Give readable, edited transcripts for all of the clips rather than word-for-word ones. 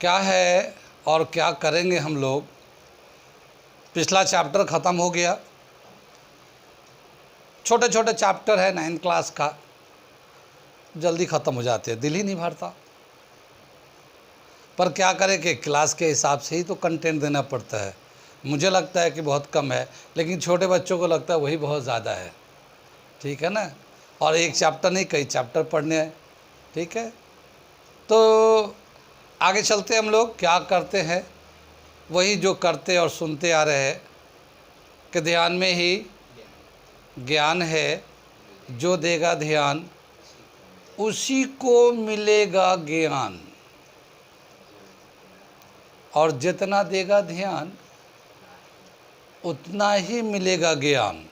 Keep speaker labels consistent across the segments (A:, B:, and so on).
A: क्या है और क्या करेंगे हम लोग। पिछला चैप्टर ख़त्म हो गया, छोटे छोटे चैप्टर है 9th क्लास का, जल्दी ख़त्म हो जाते हैं, दिल ही नहीं भरता। पर क्या करें कि क्लास के हिसाब से ही तो कंटेंट देना पड़ता है। मुझे लगता है कि बहुत कम है, लेकिन छोटे बच्चों को लगता है वही बहुत ज़्यादा है। ठीक है ना। और एक चैप्टर नहीं, कई चैप्टर पढ़ने हैं। ठीक है, तो आगे चलते हम लोग क्या करते हैं, वही जो करते और सुनते आ रहे हैं कि ध्यान में ही ज्ञान है, जो देगा ध्यान उसी को मिलेगा ज्ञान, और जितना देगा ध्यान उतना ही मिलेगा ज्ञान।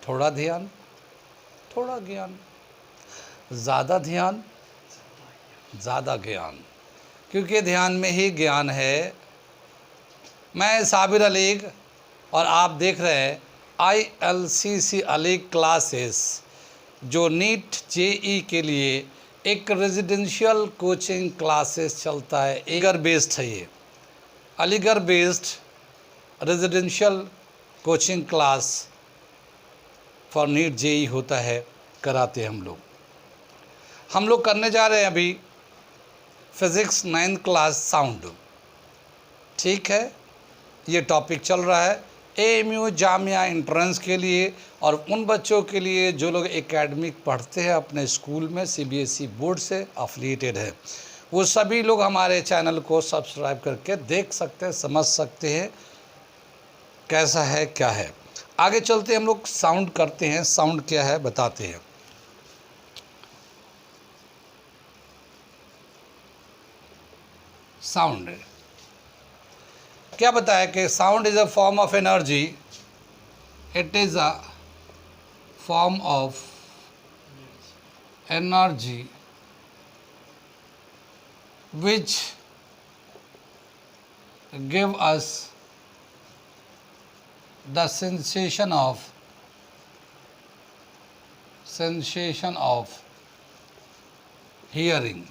A: थोड़ा ध्यान थोड़ा ज्ञान, ज़्यादा ध्यान ज़्यादा ज्ञान, क्योंकि ध्यान में ही ज्ञान है। मैं साबिर अलीग और आप देख रहे हैं ILCC अलीग क्लासेस, जो नीट JE के लिए एक रेजिडेंशियल कोचिंग क्लासेस चलता है। अलीगढ़ बेस्ड है ये, Aligarh based residential coaching class for NEET JE होता है, कराते हम लोग करने जा रहे हैं अभी फिज़िक्स 9th क्लास साउंड। ठीक है, ये टॉपिक चल रहा है AMU जामिया एंट्रेंस के लिए, और उन बच्चों के लिए जो लोग एकेडमिक पढ़ते हैं अपने स्कूल में, CBSE बोर्ड से अफिलिएटेड है, वो सभी लोग हमारे चैनल को सब्सक्राइब करके देख सकते हैं, समझ सकते हैं कैसा है क्या है। आगे चलते हम लोग साउंड करते हैं। साउंड क्या है बताते हैं। साउंड क्या बताया कि sound is a form of energy, it is a form of energy which give us the sensation of hearing।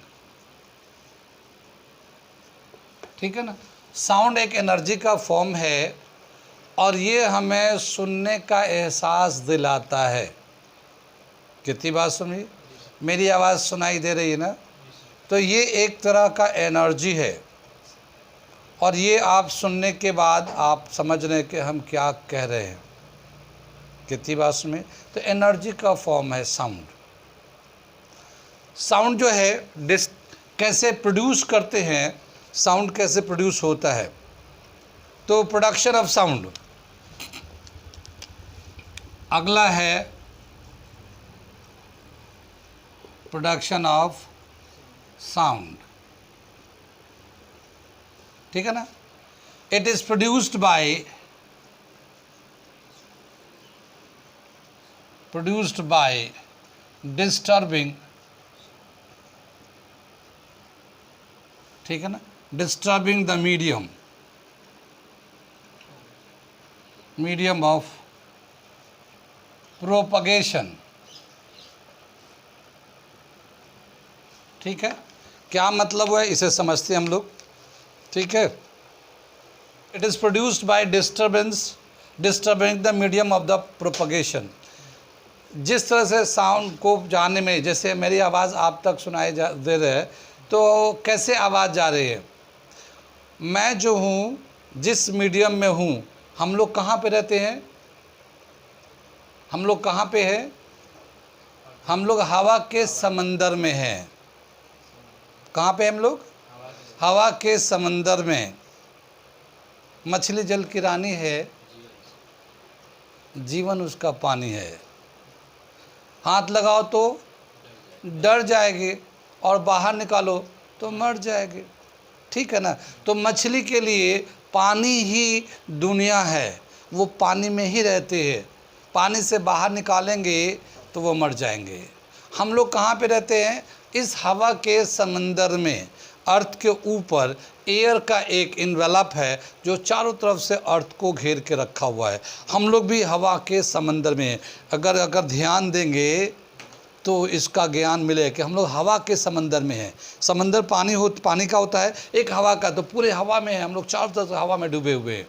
A: ठीक है ना। साउंड एक एनर्जी का फॉर्म है और ये हमें सुनने का एहसास दिलाता है। कितनी बात सुनी, मेरी आवाज़ सुनाई दे रही है ना। तो ये एक तरह का एनर्जी है, और ये आप सुनने के बाद आप समझ रहे हैं कि हम क्या कह रहे हैं। कितनी बात सुनी। तो एनर्जी का फॉर्म है साउंड। साउंड जो है कैसे प्रोड्यूस करते हैं, साउंड कैसे प्रोड्यूस होता है। तो प्रोडक्शन ऑफ साउंड, अगला है प्रोडक्शन ऑफ साउंड। ठीक है ना। It is produced by disturbing, ठीक है ना, disturbing the medium of propagation. ठीक है, क्या मतलब है इसे समझते हैं हम लोग। ठीक है, it is produced by disturbing the medium of the propagation. जिस तरह से साउंड को जाने में, जैसे मेरी आवाज़ आप तक सुनाई दे रही है, तो कैसे आवाज़ जा रही है। मैं जो हूँ, जिस मीडियम में हूँ, हम लोग कहाँ पे रहते हैं, हम लोग कहाँ पे हैं, हम लोग हवा के समंदर में हैं। कहाँ पे हम लोग, हवा के समंदर में। मछली जल की रानी है, जीवन उसका पानी है। हाथ लगाओ तो डर जाएगी, और बाहर निकालो तो मर जाएगी। ठीक है ना। तो मछली के लिए पानी ही दुनिया है, वो पानी में ही रहते हैं। पानी से बाहर निकालेंगे तो वो मर जाएंगे। हम लोग कहाँ पे रहते हैं, इस हवा के समंदर में। अर्थ के ऊपर एयर का एक इन्वेलप है जो चारों तरफ से अर्थ को घेर के रखा हुआ है। हम लोग भी हवा के समंदर में। अगर ध्यान देंगे तो इसका ज्ञान मिले कि हम लोग हवा के समंदर में हैं। समंदर पानी का होता है, एक हवा का, तो पूरे हवा में है, हम लोग चारों तरफ से हवा में डूबे हुए हैं,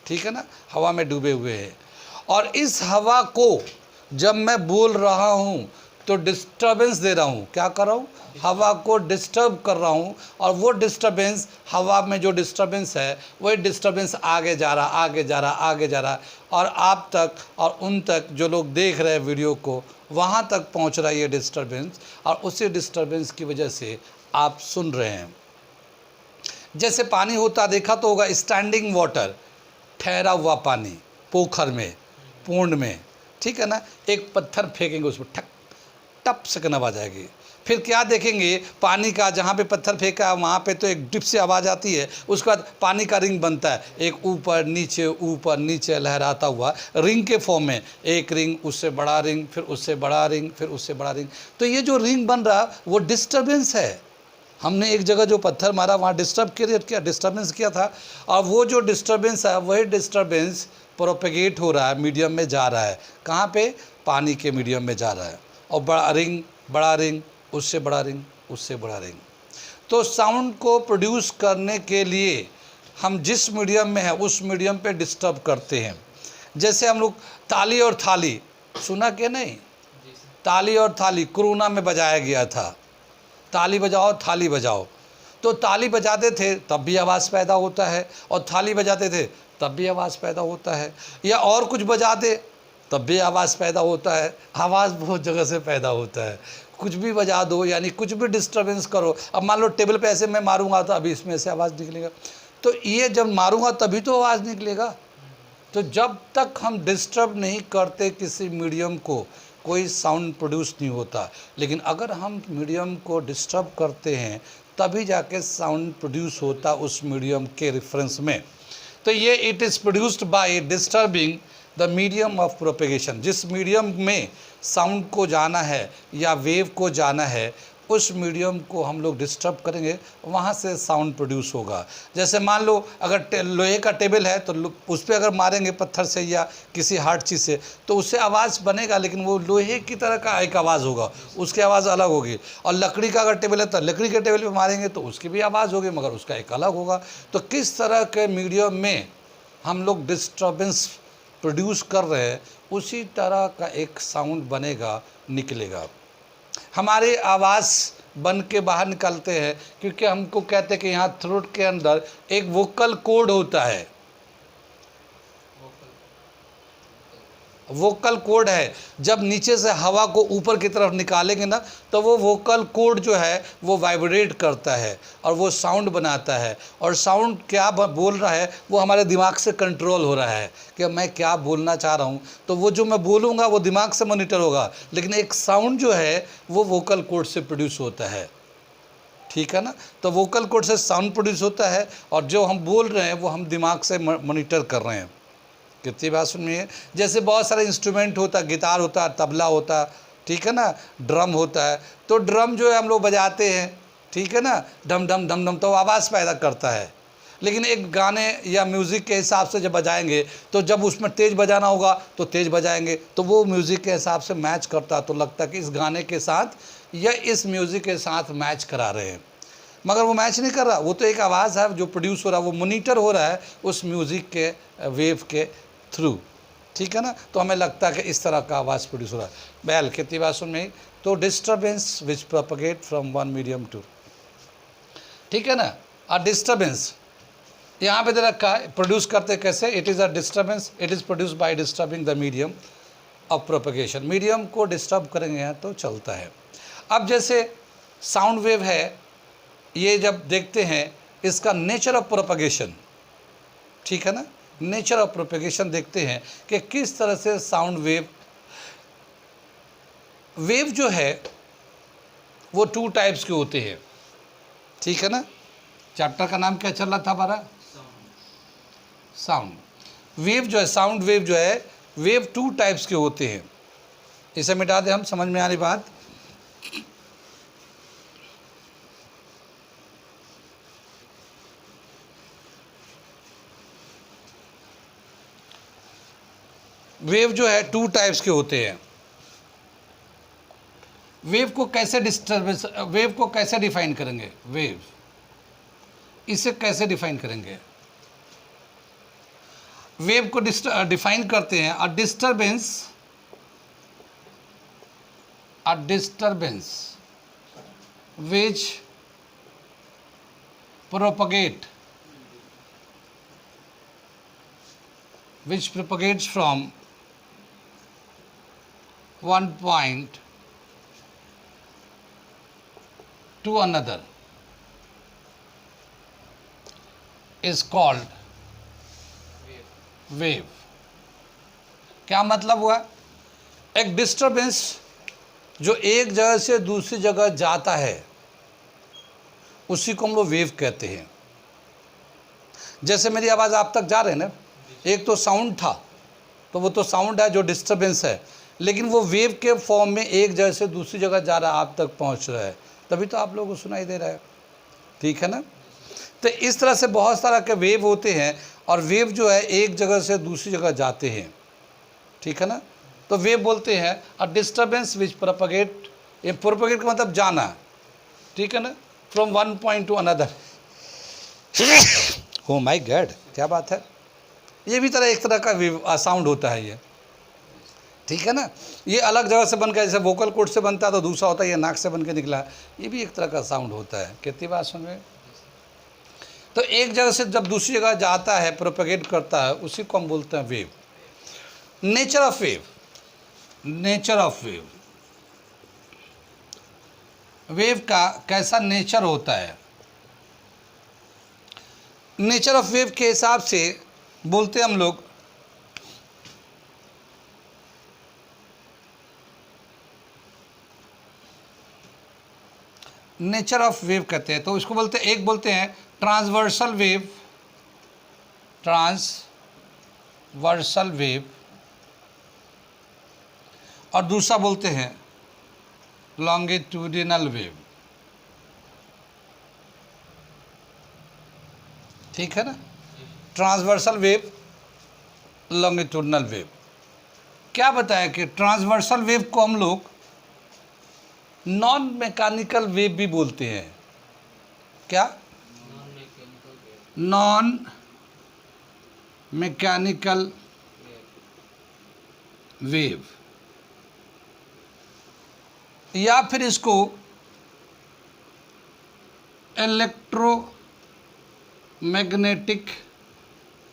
A: ठीक है ना, हवा में डूबे हुए हैं। और इस हवा को जब मैं बोल रहा हूँ तो डिस्टर्बेंस दे रहा हूँ, क्या कर रहा हूँ, हवा को डिस्टर्ब कर रहा हूँ। और वो डिस्टर्बेंस, हवा में जो डिस्टर्बेंस है, वही डिस्टर्बेंस आगे जा रहा, आगे जा रहा, आगे जा रहा, और आप तक और उन तक जो लोग देख रहे हैं वीडियो को, वहाँ तक पहुँच रहा है ये डिस्टर्बेंस, और उसी डिस्टर्बेंस की वजह से आप सुन रहे हैं। जैसे पानी होता, देखा तो होगा, स्टैंडिंग वाटर, ठहरा हुआ पानी, पोखर में, पोंड में, ठीक है ना, एक पत्थर फेंकेंगे उसमें, ठक टप से आवाज़ आएगी। फिर क्या देखेंगे, पानी का जहाँ पे पत्थर फेंका वहाँ पे तो एक डिप से आवाज़ आती है, उसके बाद पानी का रिंग बनता है, एक ऊपर नीचे लहराता हुआ रिंग के फॉर्म में, एक रिंग, उससे बड़ा रिंग, फिर उससे बड़ा रिंग, फिर उससे बड़ा रिंग। तो ये जो रिंग बन रहा वो डिस्टर्बेंस है। हमने एक जगह जो पत्थर मारा वहाँ डिस्टर्बेंस किया था, और वो जो डिस्टर्बेंस है वही डिस्टर्बेंस प्रोपेगेट हो रहा है, मीडियम में जा रहा है। कहाँ पे, पानी के मीडियम में जा रहा है। और बड़ा रिंग, उससे बड़ा रिंग, उससे बड़ा रिंग। तो साउंड को प्रोड्यूस करने के लिए हम जिस मीडियम में है उस मीडियम पे डिस्टर्ब करते हैं। जैसे हम लोग ताली और थाली, सुना कि नहीं, ताली और थाली कोरोना में बजाया गया था, ताली बजाओ थाली बजाओ। तो ताली बजाते थे तब भी आवाज़ पैदा होता है, और थाली बजाते थे तब भी आवाज़ पैदा होता है, या और कुछ बजा दे तब भी आवाज़ पैदा होता है। आवाज़ बहुत जगह से पैदा होता है, कुछ भी बजा दो, यानी कुछ भी डिस्टर्बेंस करो। अब मान लो टेबल पे ऐसे मैं मारूंगा तो अभी इसमें से आवाज़ निकलेगा, तो ये जब मारूंगा तभी तो आवाज़ निकलेगा। तो जब तक हम डिस्टर्ब नहीं करते किसी मीडियम को, कोई साउंड प्रोड्यूस नहीं होता। लेकिन अगर हम मीडियम को डिस्टर्ब करते हैं तभी जाके साउंड प्रोड्यूस होता उस मीडियम के रेफरेंस में। तो ये it is produced by disturbing the medium of propagation. जिस मीडियम में साउंड को जाना है या वेव को जाना है, उस मीडियम को हम लोग डिस्टर्ब करेंगे, वहाँ से साउंड प्रोड्यूस होगा। जैसे मान लो अगर लोहे का टेबल है तो उस पर अगर मारेंगे पत्थर से या किसी हार्ड चीज़ से तो उससे आवाज़ बनेगा, लेकिन वो लोहे की तरह का एक आवाज़ होगा, उसकी आवाज़ अलग होगी। और लकड़ी का अगर टेबल है तो लकड़ी के टेबल पे मारेंगे तो उसकी भी आवाज़ होगी, मगर उसका एक अलग होगा। तो किस तरह के मीडियम में हम लोग डिस्टर्बेंस प्रोड्यूस कर रहे हैं, उसी तरह का एक साउंड बनेगा, निकलेगा। हमारे आवाज़ बन के बाहर निकलते हैं, क्योंकि हमको कहते हैं कि यहाँ थ्रोट के अंदर एक वोकल कोड होता है, वोकल कोड है। जब नीचे से हवा को ऊपर की तरफ निकालेंगे ना, तो वो वोकल कोड जो है वो वाइब्रेट करता है और वो साउंड बनाता है। और साउंड क्या बोल रहा है वो हमारे दिमाग से कंट्रोल हो रहा है कि मैं क्या बोलना चाह रहा हूँ। तो वो जो मैं बोलूँगा वो दिमाग से मॉनिटर होगा, लेकिन एक साउंड जो है वो वोकल कोड से प्रोड्यूस होता है, ठीक है ना। तो वोकल कोड से साउंड प्रोड्यूस होता है, और जो हम बोल रहे हैं वो हम दिमाग से मॉनिटर कर रहे हैं। कितनी बात सुनिए है। जैसे बहुत सारे इंस्ट्रूमेंट होता है, गिटार होता है, तबला होता है, ठीक है ना, ड्रम होता है। तो ड्रम जो है हम लोग बजाते हैं, ठीक है ना, डम डम डम डम, तो आवाज़ पैदा करता है। लेकिन एक गाने या म्यूज़िक के हिसाब से जब बजाएंगे, तो जब उसमें तेज़ बजाना होगा तो तेज़ बजाएंगे, तो वो म्यूज़िक के हिसाब से मैच करता है, तो लगता है कि इस गाने के साथ या इस म्यूज़िक के साथ मैच करा रहे हैं, मगर वो मैच नहीं कर रहा। वो तो एक आवाज़ है जो प्रोड्यूस हो रहा है, वो मॉनिटर हो रहा है उस म्यूज़िक के वेव के थ्रू, ठीक है ना। तो हमें लगता है कि इस तरह का आवाज़ प्रोड्यूस हो रहा है। बैल कितनी बात सुन में, तो disturbance which propagate from one medium to, ठीक है ना। और डिस्टर्बेंस यहाँ पे दे रखा है, प्रोड्यूस करते कैसे, it is a disturbance, it is produce by disturbing the medium of propagation. Medium को डिस्टर्ब करेंगे तो चलता है। अब जैसे साउंड वेव है, ये जब देखते हैं इसका नेचर ऑफ प्रोपगेशन, ठीक है ना, नेचर ऑफ प्रोपगेशन देखते हैं कि किस तरह से साउंड वेव जो है वो 2 टाइप्स के होते हैं, ठीक है ना। चैप्टर का नाम क्या चल रहा था हमारा, साउंड वेव जो है, साउंड वेव जो है, वेव 2 टाइप्स के होते हैं। इसे मिटा दे, हम समझ में आ रही बात। वेव जो है 2 टाइप्स के होते हैं। वेव को कैसे डिस्टर्बेंस, वेव को कैसे डिफाइन करेंगे, वेव इसे कैसे डिफाइन करेंगे? वेव को डिफाइन करते हैं a disturbance which propagates from one point to another is called wave. क्या मतलब हुआ? एक डिस्टर्बेंस जो एक जगह से दूसरी जगह जाता है उसी को हम लोग वेव कहते हैं। जैसे मेरी आवाज़ आप तक जा रही है ना, एक तो साउंड था, तो वो तो साउंड है जो डिस्टर्बेंस है, लेकिन वो वेव के फॉर्म में एक जगह से दूसरी जगह जा रहा है, आप तक पहुंच रहा है, तभी तो आप लोगों को सुनाई दे रहा है। ठीक है ना? तो इस तरह से बहुत सारा के वेव होते हैं और वेव जो है एक जगह से दूसरी जगह जाते हैं। ठीक है ना? तो वेव बोलते हैं अ डिस्टर्बेंस विच प्रोपगेट, ये प्रोपगेट का मतलब जाना। ठीक है ना? From one point two another. हो माय गॉड, क्या बात है। ये भी एक तरह का साउंड होता है ये। ठीक है ना? ये अलग जगह से बनकर, जैसे वोकल कोड से बनता है तो दूसरा होता है ये नाक से बन के निकला, ये भी एक तरह का साउंड होता है। कितनी बात सुन रहे? तो एक जगह से जब दूसरी जगह जाता है, प्रोपगेट करता है, उसी को हम बोलते हैं wave. Nature of wave, nature of wave, wave का कैसा नेचर होता है? नेचर ऑफ वेव के हिसाब से बोलते हैं हम लोग नेचर ऑफ वेव कहते हैं। तो इसको बोलते हैं, एक बोलते हैं ट्रांसवर्सल वेव, ट्रांसवर्सल वेव, और दूसरा बोलते हैं लॉन्गिट्यूडिनल वेव। ठीक है ना? Transversal wave, longitudinal wave. क्या बताया कि ट्रांसवर्सल वेव को हम लोग नॉन मैकेनिकल वेव भी बोलते हैं। क्या? नॉन मैकेनिकल वेव, या फिर इसको इलेक्ट्रोमैग्नेटिक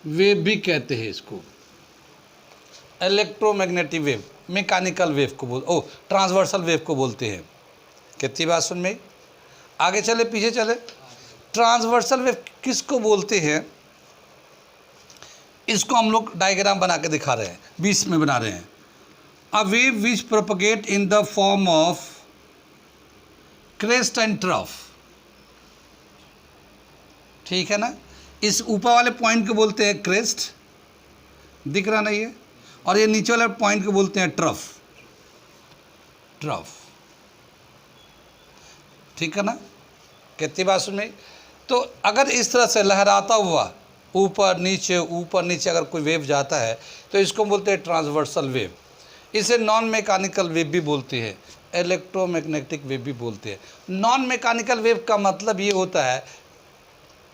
A: वेव भी कहते हैं। इसको इलेक्ट्रोमैग्नेटिक वेव, मैकेनिकल वेव को ट्रांसवर्सल वेव को बोलते हैं। कितनी बात सुन में? आगे चले पीछे चले। ट्रांसवर्सल वेव किसको बोलते हैं? इसको हम लोग डायग्राम बना के दिखा रहे हैं, 20 में बना रहे हैं। A wave which propagate in the form of crest and trough। ठीक है ना? इस ऊपर वाले पॉइंट को बोलते हैं क्रेस्ट, दिख रहा नहीं है, और ये नीचे वाले पॉइंट को बोलते हैं ट्रफ, ट्रफ। ठीक है ना? कितनी बात सुन? तो अगर इस तरह से लहराता हुआ ऊपर नीचे अगर कोई वेव जाता है तो इसको बोलते हैं ट्रांसवर्सल वेव। इसे नॉन मैकेनिकल वेव भी बोलते हैं, इलेक्ट्रोमैग्नेटिक वेव भी बोलते हैं। नॉन मैकेनिकल वेव का मतलब ये होता है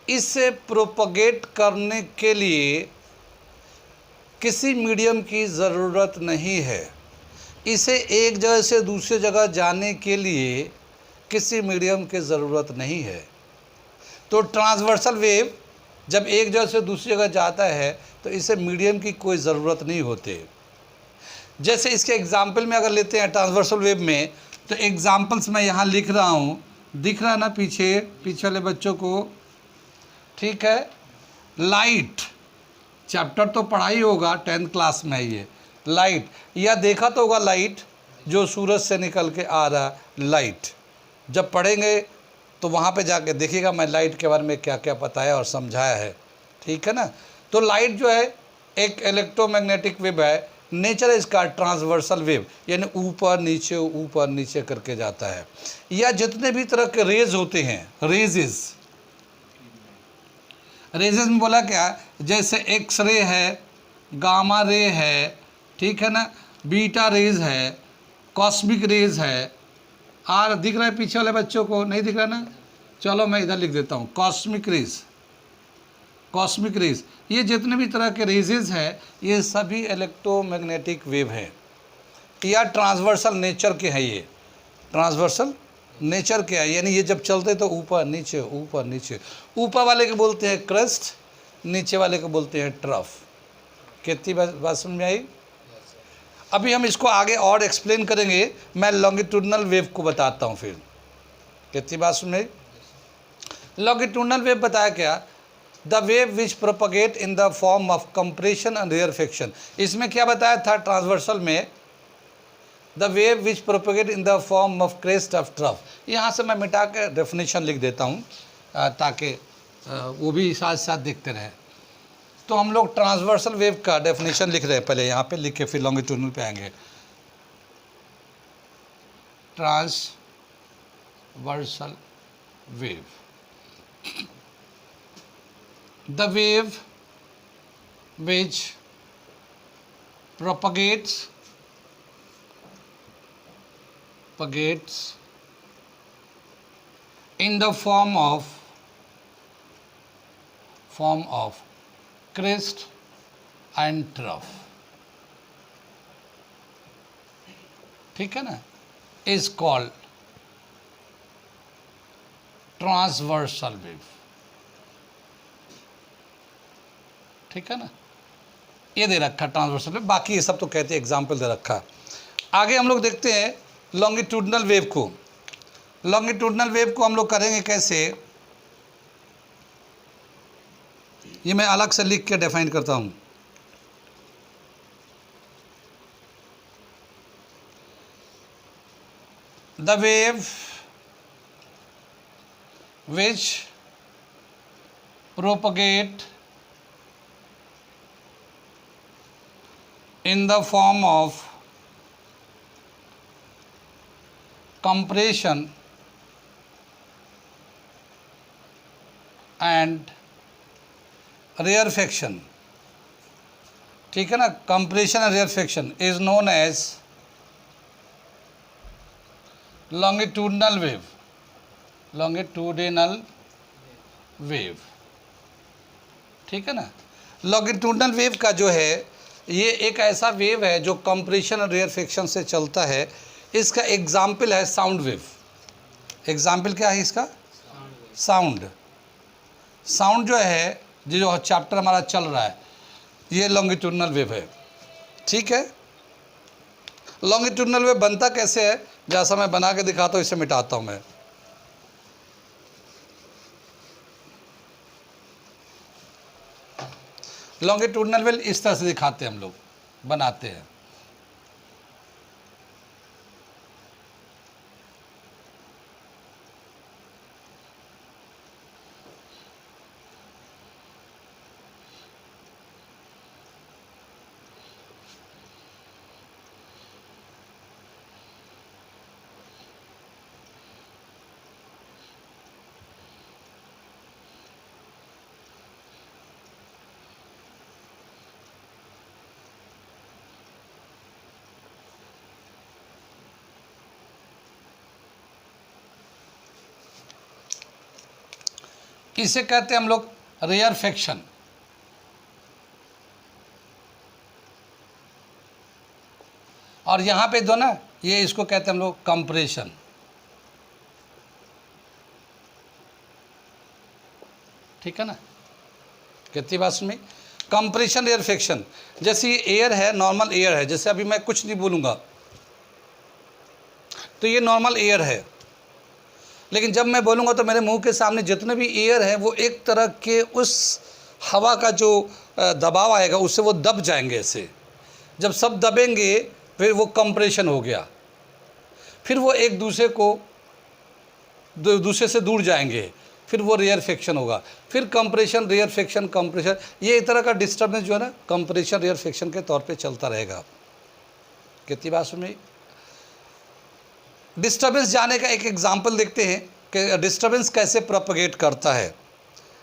A: इसे प्रोपगेट करने के लिए किसी मीडियम की ज़रूरत नहीं है। इसे एक जगह से दूसरी जगह जाने के लिए किसी मीडियम की ज़रूरत नहीं है। तो ट्रांसवर्सल वेव जब एक जगह से दूसरी जगह जाता है तो इसे मीडियम की कोई ज़रूरत नहीं होती। जैसे इसके एग्जाम्पल में अगर लेते हैं ट्रांसवर्सल वेव में, तो एग्जाम्पल्स मैं यहाँ लिख रहा हूँ, दिख रहा ना पीछे वाले बच्चों को? ठीक है। लाइट, चैप्टर तो पढ़ा ही होगा, 10th क्लास में है ये। लाइट, या देखा तो होगा लाइट जो सूरज से निकल के आ रहा, लाइट। जब पढ़ेंगे तो वहाँ पे जाके देखिएगा मैं लाइट के बारे में क्या क्या बताया और समझाया है। ठीक है ना? तो लाइट जो है एक इलेक्ट्रोमैग्नेटिक वेव है। नेचर है इसका ट्रांसवर्सल वेव, यानी ऊपर नीचे करके जाता है। या जितने भी तरह के रेज होते हैं, रेजेस में बोला क्या? जैसे एक्स रे है, गामा रे है, ठीक है ना, बीटा रेज है, कॉस्मिक रेज है, आर दिख रहा है पीछे वाले बच्चों को? नहीं दिख रहा ना? चलो मैं इधर लिख देता हूँ, कॉस्मिक रेज। कॉस्मिक रेज ये जितने भी तरह के रेजेज है ये सभी इलेक्ट्रोमैग्नेटिक वेव हैं या ट्रांसवर्सल नेचर के हैं। ये ट्रांसवर्सल नेचर के है, यानी ये जब चलते तो ऊपर नीचे ऊपर नीचे। ऊपर वाले को बोलते हैं क्रस्ट, नीचे वाले को बोलते हैं ट्रफ। कितनी बात समझ में आई? अभी हम इसको आगे और एक्सप्लेन करेंगे, मैं लॉन्गिट्यूडनल वेव को बताता हूँ फिर। कितनी बात समझ में आई? लॉन्गिट्यूडनल वेव बताया क्या? The wave which propagate in the form of compression and rarefaction. इसमें क्या बताया था ट्रांसवर्सल में? The wave which propagate in the form of crest of trough. यहाँ से मैं मिटा के डेफिनेशन लिख देता हूँ ताकि वो भी साथ साथ देखते रहे। तो हम लोग ट्रांसवर्सल वेव का डेफिनेशन लिख रहे हैं, पहले यहाँ पे लिख के फिर लॉन्गिट्यूडनल पे आएंगे। Transversal wave, the wave which propagates in the form of crest and trough, ठीक है ना, is called ट्रांसवर्सल वेव। ठीक है ना, ये दे रखा ट्रांसवर्सल वेव, बाकी ये सब तो कहते हैं एग्जाम्पल दे रखा। आगे हम लोग देखते हैं लॉन्गिट्यूडनल वेव को। लॉन्गिट्यूडनल वेव को हम लोग करेंगे कैसे, ये मैं अलग से लिख के डिफाइन करता हूँ। The wave which propagate in the form of compression and rarefaction, ठीक है ना, compression and rarefaction is known as longitudinal wave, longitudinal wave, ठीक है ना। लॉन्गिट्यूडनल वेव का जो है ये एक ऐसा वेव है जो कंप्रेशन और रेयरफेक्शन से चलता है। इसका एग्जाम्पल है साउंड वेव। एग्जाम्पल क्या है इसका? साउंड। साउंड जो है जो चैप्टर हमारा चल रहा है ये लॉन्गिट्यूडनल वेव है, ठीक है। लॉन्गिट्यूडनल वेव बनता कैसे है, जैसा मैं बना के दिखाता हूँ, इसे मिटाता हूँ मैं। लॉन्गिट्यूडनल वेव इस तरह से दिखाते हैं हम लोग, बनाते हैं। इसे कहते हैं हम लोग रेयरफेक्शन। और यहाँ पे दो ना, ये इसको कहते हैं हम लोग कंप्रेशन। ठीक है ना, कितनी बात सुनी? Compression rarefaction. जैसे ये एयर है, नॉर्मल एयर है, जैसे अभी मैं कुछ नहीं बोलूँगा तो ये नॉर्मल एयर है, लेकिन जब मैं बोलूँगा तो मेरे मुंह के सामने जितने भी एयर है वो एक तरह के उस हवा का जो दबाव आएगा उससे वो दब जाएंगे। ऐसे जब सब दबेंगे फिर वो कंप्रेशन हो गया, फिर वो एक दूसरे को दूसरे से दूर जाएंगे, फिर वो रेयरफेक्शन होगा, फिर कंप्रेशन रेयरफेक्शन कंप्रेशन। ये एक तरह का डिस्टर्बेंस जो है ना कंप्रेशन रेयरफेक्शन के तौर पे चलता रहेगा। कितनी बात सुनी? डिस्टर्बेंस जाने का एक एग्जाम्पल देखते हैं कि डिस्टर्बेंस कैसे प्रोपगेट करता है।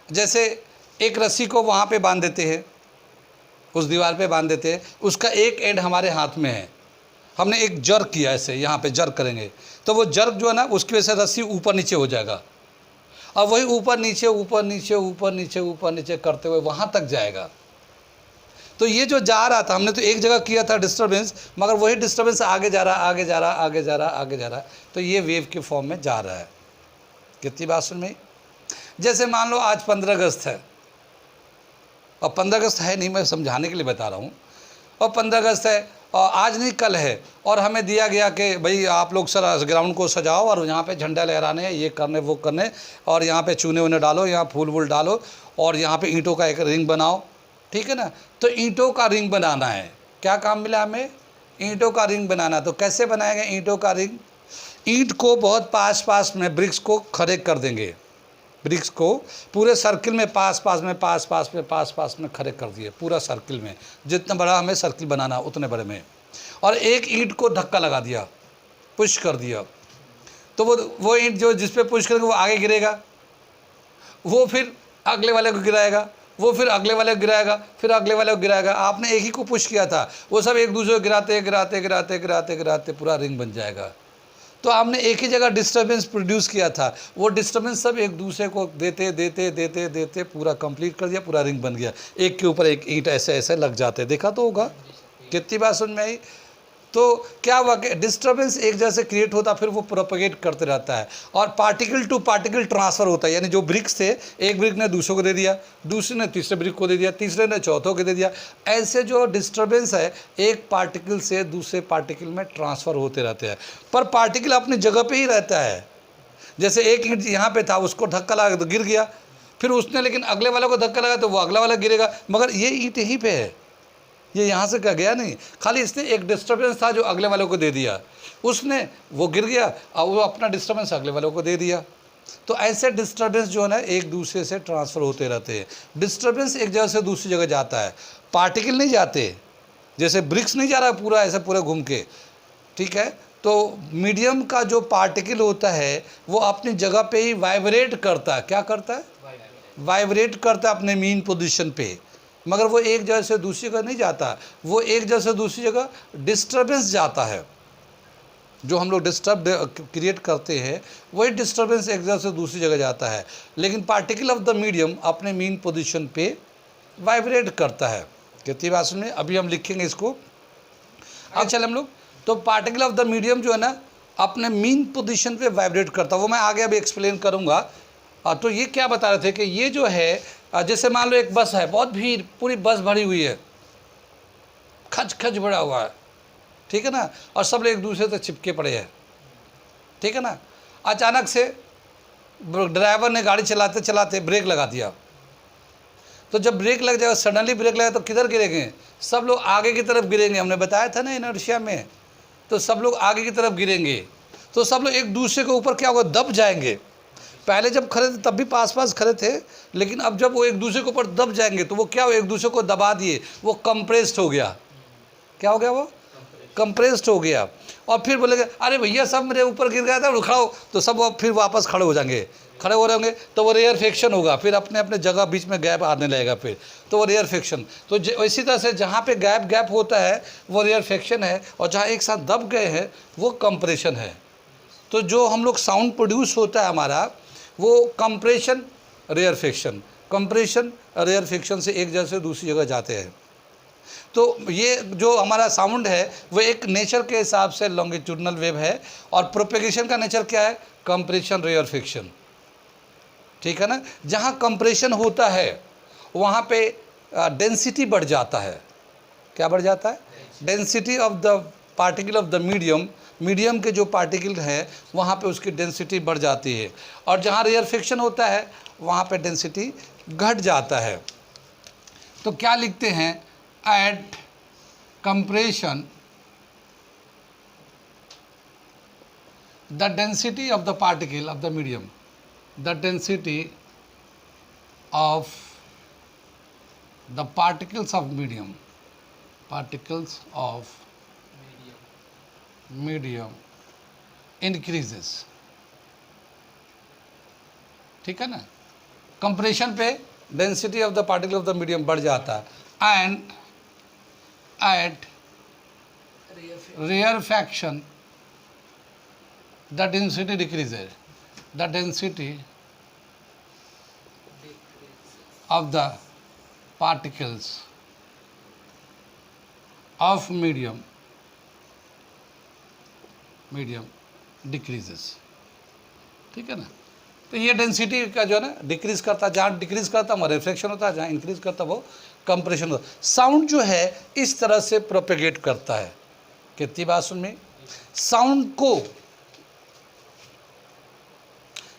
A: जैसे एक रस्सी को वहाँ पे बांध देते हैं, उस दीवार पे बांध देते हैं, उसका एक एंड हमारे हाथ में है, हमने एक जर्क किया ऐसे, यहाँ पे जर्क करेंगे तो वो जर्क जो है ना उसकी वजह से रस्सी ऊपर नीचे हो जाएगा। अब वही ऊपर नीचे ऊपर नीचे ऊपर नीचे ऊपर नीचे करते हुए वहाँ तक जाएगा। तो ये जो जा रहा था, हमने तो एक जगह किया था डिस्टर्बेंस, मगर वही डिस्टर्बेंस आगे जा रहा आगे जा रहा आगे जा रहा आगे जा रहा, तो ये वेव के फॉर्म में जा रहा है। कितनी बात सुन में? जैसे मान लो आज 15 अगस्त है, और 15 अगस्त है नहीं, मैं समझाने के लिए बता रहा हूँ, और 15 अगस्त है और आज नहीं कल है, और हमें दिया गया कि भाई आप लोग सर ग्राउंड को सजाओ और यहाँ पे झंडा लहराने हैं, ये करने वो करने, और यहाँ पे चूने वूने डालो, यहाँ फूल वूल डालो, और यहाँ पे ईंटों का एक रिंग बनाओ, ठीक है ना। तो ईंटों का रिंग बनाना है, क्या काम मिला हमें? ईंटों का रिंग बनाना। तो कैसे बनाएंगे ईंटों का रिंग? ईंट को बहुत पास पास में ब्रिक्स को खड़े कर देंगे, ब्रिक्स को पूरे सर्किल में पास पास में खड़े कर दिए, पूरा सर्किल में, जितना बड़ा हमें सर्किल बनाना उतने बड़े में, और एक ईंट को धक्का लगा दिया, पुश कर दिया। तो वो ईंट जो जिस पे पुश करेंगे वो आगे गिरेगा, वो फिर अगले वाले को गिराएगा, वो फिर अगले वाले को गिराएगा, फिर अगले वाले को गिराएगा। आपने एक ही को पुश किया था, वो सब एक दूसरे को गिराते गिराते गिराते गिराते गिराते पूरा रिंग बन जाएगा। तो आपने एक ही जगह डिस्टर्बेंस प्रोड्यूस किया था, वो डिस्टर्बेंस सब एक दूसरे को देते देते देते देते पूरा कंप्लीट कर दिया, पूरा रिंग बन गया। एक के ऊपर एक ईंट ऐसे ऐसे लग जाते, देखा तो होगा। कितनी बात समझ में आई? तो क्या हुआ कि डिस्टर्बेंस एक जगह से क्रिएट होता, फिर वो प्रोपगेट करते रहता है, और पार्टिकल टू पार्टिकल ट्रांसफ़र होता है। यानी जो ब्रिक्स थे, एक ब्रिक ने दूसरे को दे दिया, दूसरे ने तीसरे ब्रिक को दे दिया, तीसरे ने चौथों को दे दिया। ऐसे जो डिस्टर्बेंस है एक पार्टिकल से दूसरे पार्टिकल में ट्रांसफ़र होते रहते हैं, पर पार्टिकल अपनी जगह पर ही रहता है। जैसे एक ईंट यहाँ पर था, उसको धक्का लगा तो गिर गया, फिर उसने लेकिन अगले वाले को धक्का लगा तो वो अगला वाला गिरेगा, मगर ये ईंट यहीं पर है, ये यहाँ से क्या गया नहीं। खाली इसने एक डिस्टर्बेंस था जो अगले वालों को दे दिया, उसने वो गिर गया और वो अपना डिस्टर्बेंस अगले वालों को दे दिया। तो ऐसे डिस्टर्बेंस जो है ना एक दूसरे से ट्रांसफ़र होते रहते हैं। डिस्टर्बेंस एक जगह से दूसरी जगह जाता है, पार्टिकल नहीं जाते। जैसे ब्रिक्स नहीं जा रहा पूरा ऐसे पूरा घूम के, ठीक है। तो मीडियम का जो पार्टिकल होता है वो अपनी जगह पे ही वाइब्रेट करता है। क्या करता है? वाइब्रेट करता है अपने मीन पोजीशन पे, मगर वो एक जगह से दूसरी जगह नहीं जाता, वो एक जगह से दूसरी जगह डिस्टर्बेंस जाता है। जो हम लोग डिस्टर्ब क्रिएट करते हैं वही डिस्टर्बेंस एक जगह से दूसरी जगह जाता है, लेकिन पार्टिकल ऑफ द मीडियम अपने मीन पोजीशन पे वाइब्रेट करता है। कितनी बात सुनिए, अभी हम लिखेंगे इसको। अब चले हम लोग, तो पार्टिकल ऑफ द मीडियम जो है ना अपने मीन पोजीशन पे वाइब्रेट करता है, वो मैं आगे अभी एक्सप्लेन करूँगा। तो ये क्या बता रहे थे कि ये जो है, जैसे मान लो एक बस है, बहुत भीड़, पूरी बस भरी हुई है, खच खच भरा हुआ है, ठीक है ना, और सब लोग एक दूसरे से चिपके पड़े हैं, ठीक है ना। अचानक से ड्राइवर ने गाड़ी चलाते चलाते ब्रेक लगा दिया, तो जब ब्रेक लग जाएगा, सडनली ब्रेक लगा तो किधर गिरेंगे? सब लोग आगे की तरफ गिरेंगे। हमने बताया था ना इनर्शिया में, तो सब लोग आगे की तरफ गिरेंगे, तो सब लोग एक दूसरे के ऊपर क्या होगा? दब जाएंगे। पहले जब खड़े थे तब भी पास पास खड़े थे, लेकिन अब जब वो एक दूसरे के ऊपर दब जाएंगे तो वो क्या हो? एक दूसरे को दबा दिए, वो कंप्रेस्ड हो गया। क्या हो गया? वो कंप्रेस्ड हो गया। और फिर बोलेंगे अरे भैया सब मेरे ऊपर गिर गया था, खड़ा हो, तो सब वो फिर वापस खड़े हो जाएंगे। खड़े हो रहे होंगे तो वो रेयर फ्रिक्शन होगा, फिर अपने अपने जगह बीच में गैप आने लगेगा, फिर तो वो रेयर फ्रिक्शन। तो इसी तरह से जहाँ पे गैप होता है वो रेयर फ्रिक्शन है, और जहाँ एक साथ दब गए हैं वो कंप्रेशन है। तो जो हम लोग साउंड प्रोड्यूस होता है हमारा, वो compression rarefaction, compression rarefaction से एक जगह से दूसरी जगह जाते हैं। तो ये जो हमारा साउंड है वो एक नेचर के हिसाब से लॉन्गिट्यूडनल वेव है, और प्रोपेगेशन का नेचर क्या है? कंप्रेशन रेयर फ्रिक्शन, ठीक है ना। जहाँ कंप्रेशन होता है वहाँ पे डेंसिटी बढ़ जाता है। क्या बढ़ जाता है? Density of the particle of the medium, medium के जो पार्टिकल है वहाँ पे उसकी डेंसिटी बढ़ जाती है, और जहाँ रेयर फ्रिक्शन होता है वहाँ पे डेंसिटी घट जाता है। तो क्या लिखते हैं? At compression the density of the particle of the medium, the density of the particles of medium, particles of medium increases, ठीक है ना। कंप्रेशन पे density of the particle of the medium बढ़ जाता है, and at rarefaction, the density decreases. The density of the particles of medium decreases. ठीक है ना। तो ये डेंसिटी का जो है ना डिक्रीज करता, जहाँ डिक्रीज करता वहाँ रिफ्लेक्शन होता है, जहाँ इंक्रीज करता वो कंप्रेशन होता है। साउंड जो है इस तरह से प्रोपेगेट करता है। कितनी बात सुन में,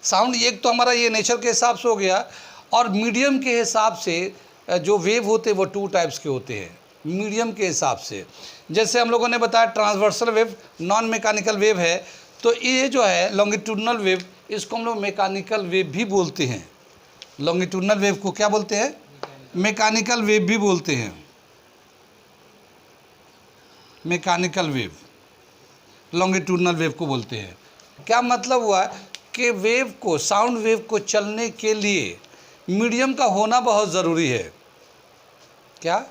A: साउंड एक तो हमारा ये नेचर के हिसाब से हो गया, और मीडियम के हिसाब से जो वेव होते हैं वो 2 टाइप्स के होते हैं मीडियम के हिसाब से। जैसे हम लोगों ने बताया transversal wave non mechanical wave है, तो ये जो है लॉन्गिट्यूडनल वेव, इसको हम लोग मैकेनिकल वेव भी बोलते हैं। लॉन्गिट्यूडनल वेव को क्या बोलते हैं? मैकेनिकल वेव भी बोलते हैं। मैकेनिकल वेव लॉन्गिट्यूडनल वेव को बोलते हैं। क्या मतलब हुआ कि वेव को, साउंड वेव को चलने के लिए मीडियम का होना बहुत ज़रूरी है। क्या?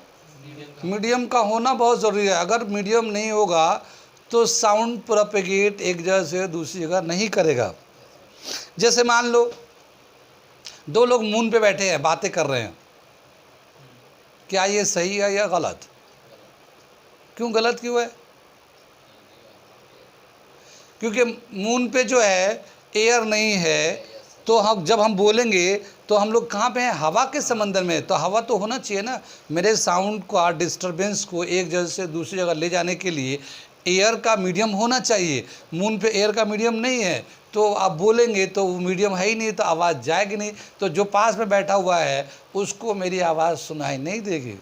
A: मीडियम का होना बहुत ज़रूरी है। अगर मीडियम नहीं होगा तो साउंड प्रोपेगेट एक जगह से दूसरी जगह नहीं करेगा। जैसे मान लो 2 लोग मून पे बैठे हैं, बातें कर रहे हैं, क्या ये सही है या गलत? क्यों गलत क्यों है? क्योंकि मून पे जो है एयर नहीं है, तो जब हम बोलेंगे तो हम लोग कहाँ पे हैं? हवा के समंदर में। तो हवा तो होना चाहिए ना। मेरे साउंड का डिस्टरबेंस को एक जगह से दूसरी जगह ले जाने के लिए एयर का मीडियम होना चाहिए। मून पे एयर का मीडियम नहीं है, तो आप बोलेंगे तो वो मीडियम है ही नहीं, तो आवाज़ जाएगी नहीं। तो जो पास में बैठा हुआ है उसको मेरी आवाज़ सुनाई नहीं देगी,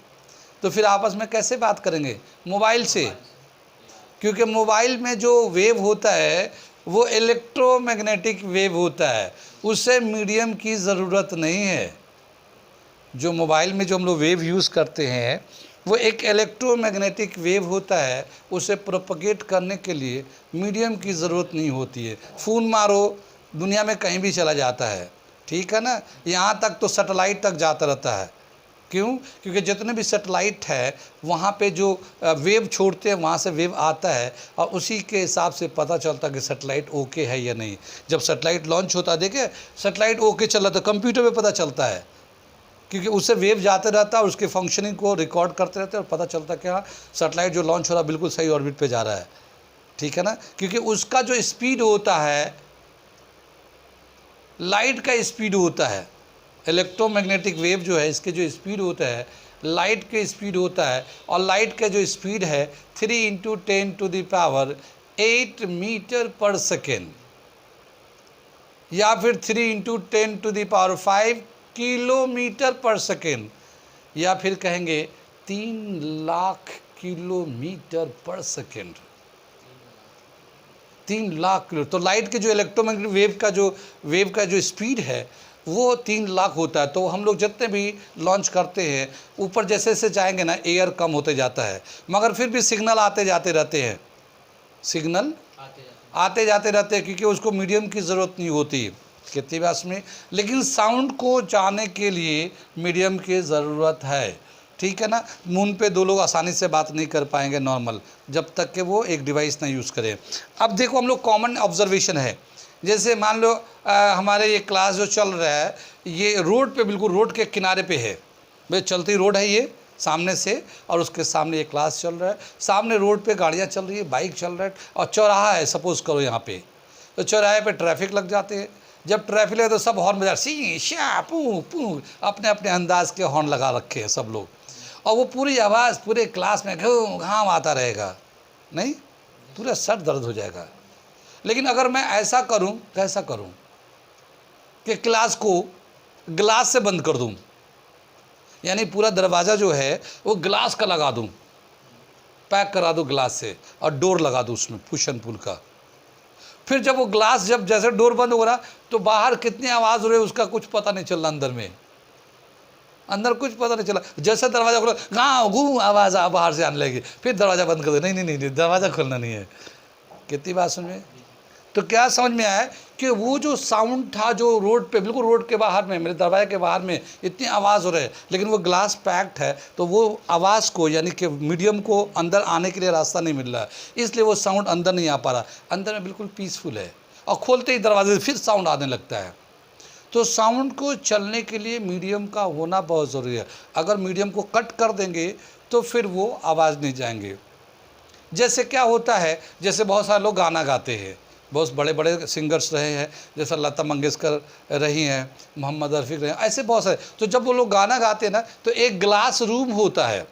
A: तो फिर आपस में कैसे बात करेंगे? मोबाइल से। क्योंकि मोबाइल में जो वेव होता है वो इलेक्ट्रोमैग्नेटिक वेव होता है, उससे मीडियम की ज़रूरत नहीं है। जो मोबाइल में जो हम लोग वेव यूज़ करते हैं वो एक इलेक्ट्रोमैग्नेटिक वेव होता है, उसे प्रोपगेट करने के लिए मीडियम की ज़रूरत नहीं होती है। फ़ोन मारो, दुनिया में कहीं भी चला जाता है, ठीक है ना। यहाँ तक तो सैटेलाइट तक जाता रहता है। क्यों? क्योंकि जितने भी सैटेलाइट है वहाँ पे जो वेव छोड़ते हैं वहाँ से वेव आता है, और उसी के हिसाब से पता चलता है कि सैटेलाइट ओके है या नहीं। जब सैटेलाइट लॉन्च होता है, देखे सैटेलाइट ओके चल रहा, तो कंप्यूटर पे पता चलता है, क्योंकि उससे वेव जाते रहता है और उसके फंक्शनिंग को रिकॉर्ड करते रहते हैं, और पता चलता है कि हाँ सैटेलाइट जो लॉन्च हो रहा है बिल्कुल सही ऑर्बिट पर जा रहा है। ठीक है ना। क्योंकि उसका जो स्पीड होता है लाइट का स्पीड होता है। इलेक्ट्रोमैग्नेटिक वेव जो है इसके जो स्पीड होता है लाइट के स्पीड होता है, और लाइट का जो स्पीड है 3 × 10⁸ मीटर पर सेकेंड, या फिर 3 × 10⁵ किलोमीटर पर सेकेंड, या फिर कहेंगे 3 लाख किलोमीटर पर सेकेंड। 3 लाख किलो। तो लाइट के जो इलेक्ट्रोमैग्नेटिक वेव का जो स्पीड है वो 3 लाख होता है। तो हम लोग जितने भी लॉन्च करते हैं ऊपर जैसे जैसे जाएंगे ना एयर कम होते जाता है, मगर फिर भी सिग्नल आते जाते रहते हैं, सिग्नल आते जाते रहते हैं, क्योंकि उसको मीडियम की ज़रूरत नहीं होती कितनी बात में। लेकिन साउंड को जाने के लिए मीडियम की ज़रूरत है। ठीक है ना। मून पे 2 लोग आसानी से बात नहीं कर पाएंगे नॉर्मल, जब तक कि वो एक डिवाइस ना यूज़ करें। अब देखो हम लोग कॉमन ऑब्जर्वेशन है, जैसे मान लो हमारे ये क्लास जो चल रहा है ये रोड पे, बिल्कुल रोड के किनारे पे है। भाई चलती रोड है ये सामने से, और उसके सामने ये क्लास चल रहा है। सामने रोड पे गाड़ियाँ चल रही है, बाइक चल रहा है, और चौराहा है सपोज़ करो यहाँ पे, तो चौराहे पे ट्रैफिक लग जाते हैं। जब ट्रैफिक लगे तो सब हॉर्न बजा, सी श्या पू पू, अपने अपने अंदाज के हॉर्न लगा रखे हैं सब लोग, और वो पूरी आवाज़ पूरे क्लास में घूम घाम आता रहेगा, नहीं पूरा सर दर्द हो जाएगा। लेकिन अगर मैं ऐसा करूं, कैसा करूं कि क्लास को ग्लास से बंद कर दूं, यानी पूरा दरवाज़ा जो है वो ग्लास का लगा दूं, पैक करा दूं ग्लास से, और डोर लगा दूं उसमें पुश एंड पुल का। फिर जब वो ग्लास जब जैसे डोर बंद हो रहा तो बाहर कितनी आवाज़ हो रही है उसका कुछ पता नहीं चल रहा, अंदर कुछ पता नहीं चला। जैसे दरवाज़ा खोला गाँव घूम आवाज़ बाहर से आने लगी, फिर दरवाज़ा बंद कर दो, नहीं, दरवाज़ा खोलना नहीं है। कितनी बात सुन में। तो क्या समझ में आया कि वो जो साउंड था जो रोड पे, बिल्कुल रोड के बाहर में, मेरे दरवाजे के बाहर में इतनी आवाज़ हो रही है, लेकिन वो ग्लास पैक्ड है, तो वो आवाज़ को, यानी कि मीडियम को अंदर आने के लिए रास्ता नहीं मिल रहा है, इसलिए वो साउंड अंदर नहीं आ पा रहा। अंदर में बिल्कुल पीसफुल है, और खोलते ही दरवाजे से फिर साउंड आने लगता है। तो साउंड को चलने के लिए मीडियम का होना बहुत ज़रूरी है। अगर मीडियम को कट कर देंगे तो फिर वो आवाज़ नहीं जाएंगे। जैसे क्या होता है, जैसे बहुत सारे लोग गाना गाते हैं, बहुत बड़े बड़े सिंगर्स रहे हैं, जैसा लता मंगेशकर रही हैं, मोहम्मद रफ़ी रहे हैं, ऐसे बहुत सारे। तो जब वो लोग गाना गाते हैं ना, तो एक ग्लास रूम होता है,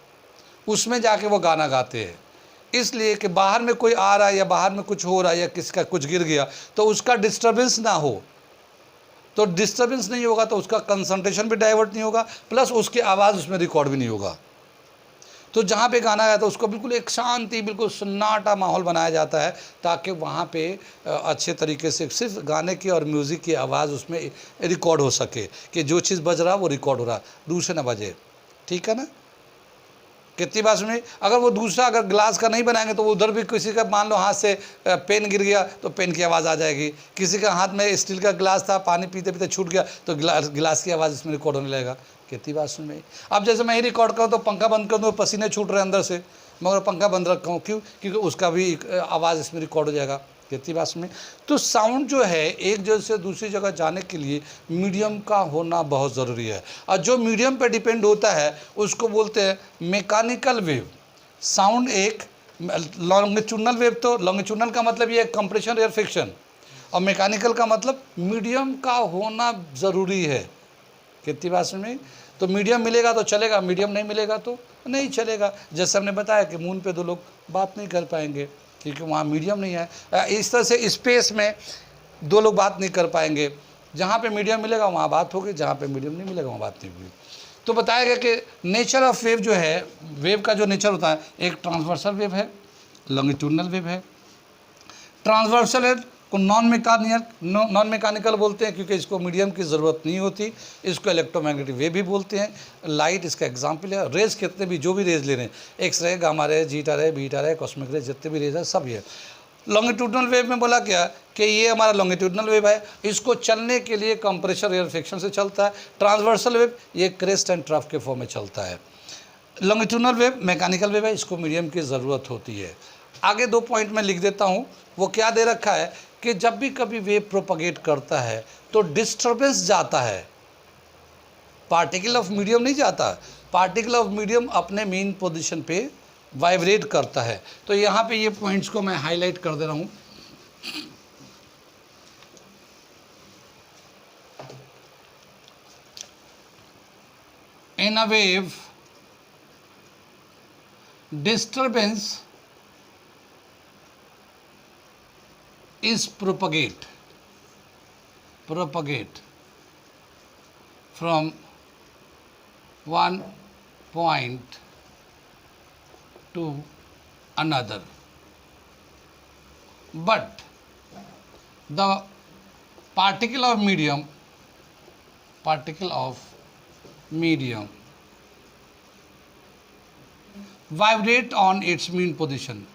A: उसमें जाके वो गाना गाते हैं, इसलिए कि बाहर में कोई आ रहा है या बाहर में कुछ हो रहा है या किसी का कुछ गिर गया तो उसका डिस्टर्बेंस ना हो। तो डिस्टर्बेंस नहीं होगा तो उसका कंसंट्रेशन भी डाइवर्ट नहीं होगा, प्लस उसकी आवाज़ उसमें रिकॉर्ड भी नहीं होगा। तो जहाँ पे गाना गाया था उसको बिल्कुल एक शांति, बिल्कुल सन्नाटा माहौल बनाया जाता है, ताकि वहाँ पे अच्छे तरीके से सिर्फ गाने की और म्यूज़िक की आवाज़ उसमें रिकॉर्ड हो सके, कि जो चीज़ बज रहा वो रिकॉर्ड हो रहा, दूसरे ना बजे। ठीक है ना? कितनी बात सुनी? अगर वो दूसरा अगर ग्लास का नहीं बनाएंगे तो उधर भी किसी का मान लो हाथ से पेन गिर गया तो पेन की आवाज़ आ जाएगी, किसी का हाथ में स्टील का गिलास था, पानी पीते पीते छूट गया तो गिलास की आवाज़ इसमें रिकॉर्ड होने लगेगा। कितनी बात सुन में? अब जैसे मैं ही रिकॉर्ड करूँ तो पंखा बंद कर दूँ, पसीने छूट रहे अंदर से, मगर पंखा बंद रखा हूँ, क्यों? क्योंकि उसका भी आवाज़ इसमें रिकॉर्ड हो जाएगा। कितनी बात में? तो साउंड जो है एक जगह से दूसरी जगह जाने के लिए मीडियम का होना बहुत ज़रूरी है, और जो मीडियम पे डिपेंड होता है उसको बोलते हैं मैकेनिकल वेव। साउंड एक लॉन्गिट्यूडनल वेव, तो लॉन्गिट्यूडनल का मतलब ये कंप्रेशन एयर फ्रिक्शन, और मैकेनिकल का मतलब मीडियम का होना ज़रूरी है। कितनी बात में? तो मीडियम मिलेगा तो चलेगा, मीडियम नहीं मिलेगा तो नहीं चलेगा। जैसे हमने बताया कि मून पे दो लोग बात नहीं कर पाएंगे क्योंकि वहाँ मीडियम नहीं है। इस तरह से स्पेस में दो लोग बात नहीं कर पाएंगे, जहाँ पे मीडियम मिलेगा वहाँ बात होगी, जहाँ पे मीडियम नहीं मिलेगा वहाँ बात नहीं होगी। तो बताया गया कि नेचर ऑफ वेव जो है, वेव का जो नेचर होता है, एक ट्रांसवर्सल वेव है, लॉन्गिट्यूडनल वेव है। ट्रांसवर्सल वेव को नॉन मैकेनिकल बोलते हैं क्योंकि इसको मीडियम की ज़रूरत नहीं होती, इसको इलेक्ट्रोमैग्नेटिक वेव भी बोलते हैं। लाइट इसका एग्जाम्पल है। रेज कितने भी, जो भी रेज ले रहे हैं, X ray, gamma ray, zeta रे, बीटा रे, कॉस्मिक रे, जितने भी रेज है सब ये। लॉन्गिट्यूडनल वेव में बोला क्या कि ये हमारा लॉन्गिट्यूडनल वेव है, इसको चलने के लिए कंप्रेशर एयर फ्रिक्शन से चलता है। ट्रांसवर्सल वेव ये क्रेस्ट एंड ट्रफ के फॉर्म में चलता है। लॉन्गिट्यूडनल वेव मैकेनिकल वेव है, इसको मीडियम की ज़रूरत होती है। आगे 2 पॉइंट में लिख देता हूँ, वो क्या दे रखा है कि जब भी कभी वेव प्रोपगेट करता है तो डिस्टर्बेंस जाता है, पार्टिकल ऑफ मीडियम नहीं जाता। पार्टिकल ऑफ मीडियम अपने मेन पोजीशन पे वाइब्रेट करता है। तो यहाँ पे ये पॉइंट्स को मैं हाईलाइट कर दे रहा हूँ। In a wave disturbance is propagate from one point to another, but the particle of medium vibrate on its mean position,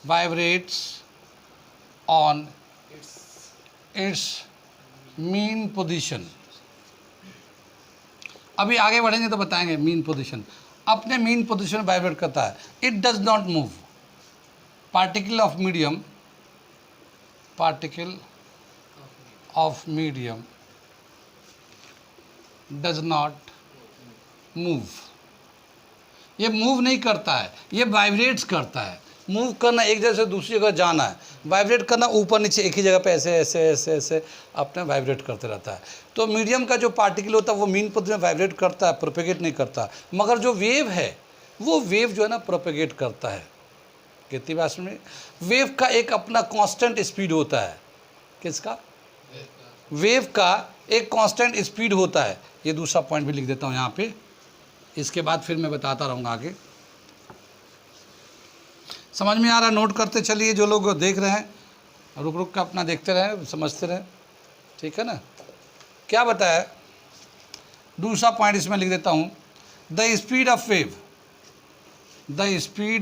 A: vibrates on its mean position। अभी आगे बढ़ेंगे तो बताएंगे मीन पोजीशन, अपने मीन पोजीशन में वाइब्रेट करता है। It does not move, particle of medium does not move. ये मूव नहीं करता है, ये वाइब्रेट्स करता है। मूव करना एक जगह से दूसरी जगह जाना है, वाइब्रेट करना ऊपर नीचे एक ही जगह पे ऐसे ऐसे ऐसे ऐसे अपने वाइब्रेट करते रहता है। तो मीडियम का जो पार्टिकल होता है वो मीन पोजीशन में वाइब्रेट करता है, प्रोपेगेट नहीं करता। मगर जो वेव है वो वेव जो है ना प्रोपेगेट करता है। कितनी बात में? वेव का एक अपना कांस्टेंट स्पीड होता है। किसका? वेव का एक कांस्टेंट स्पीड होता है। ये दूसरा पॉइंट भी लिख देता हूँ यहाँ पे, इसके बाद फिर मैं बताता रहूँगा आगे। समझ में आ रहा? नोट करते चलिए, जो लोग देख रहे हैं रुक रुक कर अपना देखते रहें, समझते रहें, ठीक है ना? क्या बताया? दूसरा पॉइंट इसमें लिख देता हूँ, the speed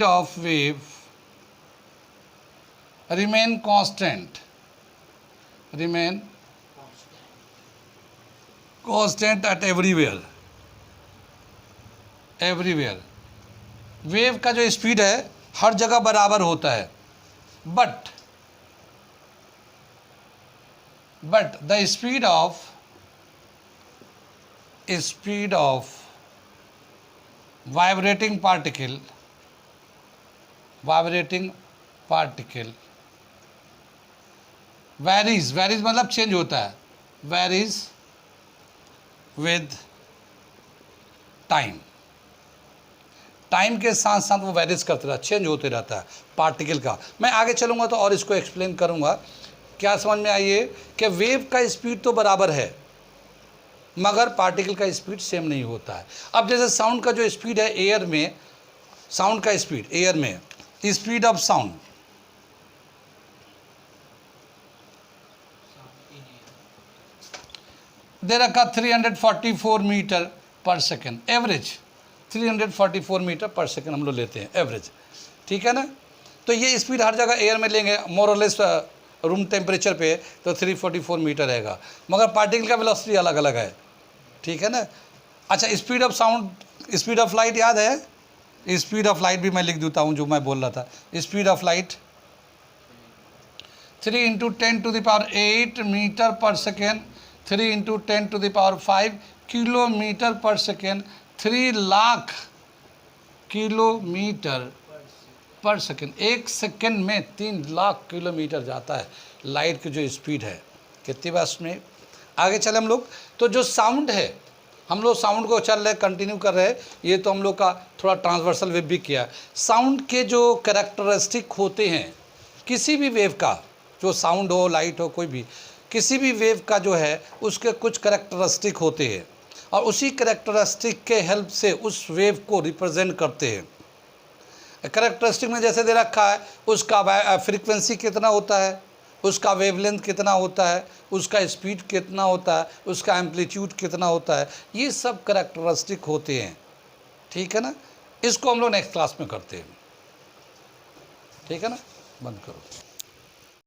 A: of wave remain constant remain constant at everywhere. Wave का जो स्पीड है हर जगह बराबर होता है, but the speed of vibrating particle varies मतलब चेंज होता है, वैरीज विद टाइम के साथ साथ वो वैरीज करते रहता है, चेंज होते रहता है पार्टिकल का। मैं आगे चलूँगा तो और इसको एक्सप्लेन करूँगा। क्या समझ में आइए कि वेव का स्पीड तो बराबर है मगर पार्टिकल का स्पीड सेम नहीं होता है। अब जैसे साउंड का जो स्पीड है एयर में, साउंड का स्पीड एयर में, स्पीड ऑफ साउंड दे रखा 344 मीटर पर सेकेंड, एवरेज 344 मीटर पर सेकेंड हम लोग लेते हैं एवरेज, ठीक है ना। तो ये स्पीड हर जगह एयर में लेंगे मोर और लेस रूम टेम्परेचर पे तो 344 मीटर रहेगा, मगर पार्टिकल का वेलोसिटी अलग अलग है, ठीक है ना। अच्छा, speed of sound, speed of light याद है? स्पीड ऑफ लाइट भी मैं लिख देता हूँ जो मैं बोल रहा था। स्पीड ऑफ लाइट 3 × 10⁸ मीटर पर सेकेंड, 3 × 10⁵ किलोमीटर पर सेकेंड, 3 लाख किलोमीटर पर सेकेंड। एक सेकेंड में 3 लाख किलोमीटर जाता है लाइट की जो स्पीड है। कितनी बात में आगे चले हम लोग, तो जो साउंड है, हम लोग साउंड को चल रहे कंटिन्यू कर रहे हैं, ये तो हम लोग का थोड़ा ट्रांसवर्सल वेव भी किया। साउंड के जो कैरेक्टरिस्टिक होते हैं किसी भी वेव का, जो साउंड हो, लाइट हो, कोई भी किसी भी वेव का जो है उसके कुछ कैरेक्टरिस्टिक होते हैं और उसी कैरेक्टरिस्टिक के हेल्प से उस वेव को रिप्रेजेंट करते हैं। कैरेक्टरिस्टिक में जैसे दे रखा है उसका फ्रीक्वेंसी कितना होता है, उसका वेवलेंथ कितना होता है, उसका स्पीड कितना होता है, उसका एम्पलीट्यूड कितना होता है, ये सब कैरेक्टरिस्टिक होते हैं, ठीक है ना। इसको हम लोग नेक्स्ट क्लास में करते हैं, ठीक है ना। बंद करो।